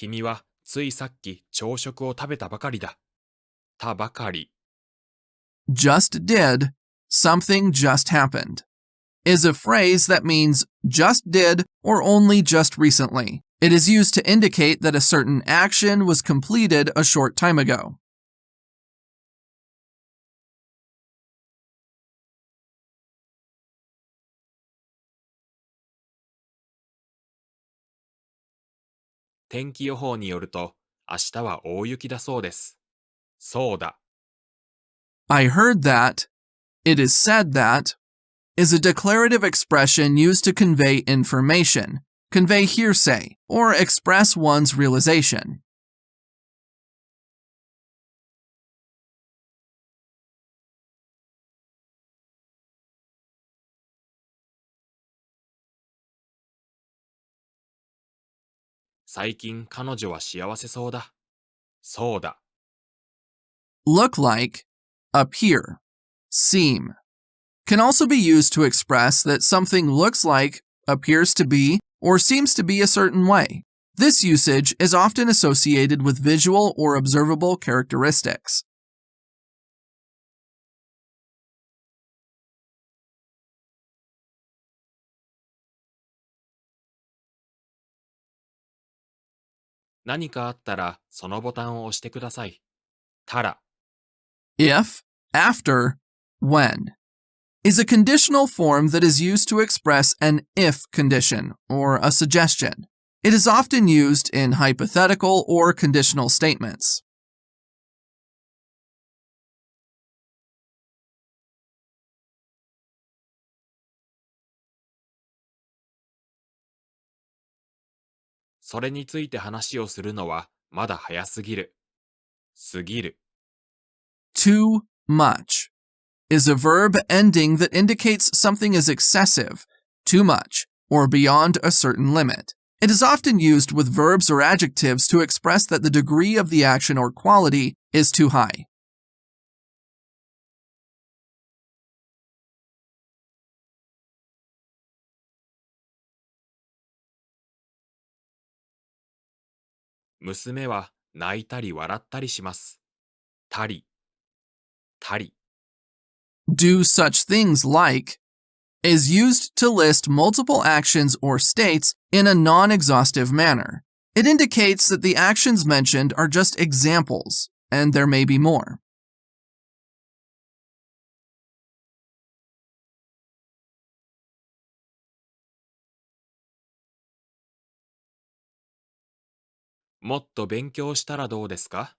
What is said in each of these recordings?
君はついさっき朝食を食べたばかりだ。たばかり。Just did, something just happened, is a phrase that means just did or only just recently. It is used to indicate that a certain action was completed a short time ago. 天気予報によると、明日は大雪だそうです。そうだ。I heard that, it is said that, is a declarative expression used to convey information, convey hearsay, or express one's realization. 最近彼女は幸せそうだ。そうだ。Look like, appear, seem. Can also be used to express that something looks like, appears to be, or seems to be a certain way. This usage is often associated with visual or observable characteristics. 何かあったらそのボタンを押してください。たら。If, after, when, is a conditional form that is used to express an if condition or a suggestion. It is often used in hypothetical or conditional statements. それについて話をするのはまだ早すぎる。すぎる。Too much is a verb ending that indicates something is excessive, too much, or beyond a certain limit. It is often used with verbs or adjectives to express that the degree of the action or quality is too high. 娘は泣いたり笑ったりします。たり。たり。Do such things like is used to list multiple actions or states in a non-exhaustive manner. It indicates that the actions mentioned are just examples, and there may be more. もっと勉強したらどうですか？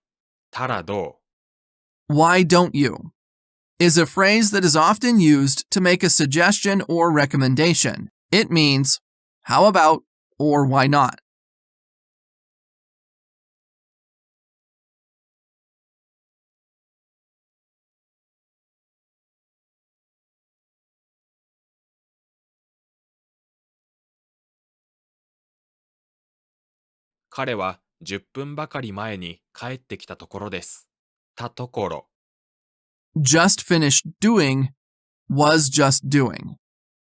たらどう？ Why don't you? Is a phrase that is often used to make a suggestion or recommendation. It means, how about, or why not? 彼は10分ばかり前に帰ってきたところです。たところ。Just finished doing, was just doing,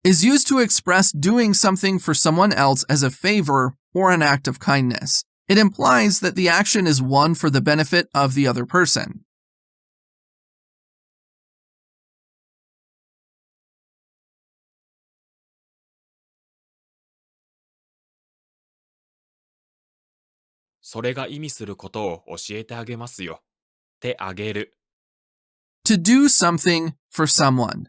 is used to express doing something for someone else as a favor or an act of kindness. It implies that the action is one for the benefit of the other person. それが意味することを教えてあげますよ。てあげる。To do something for someone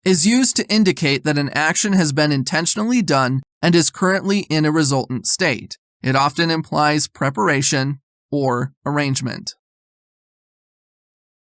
is used to indicate that an action has been intentionally done and is currently in a resultant state. It often implies preparation or arrangement.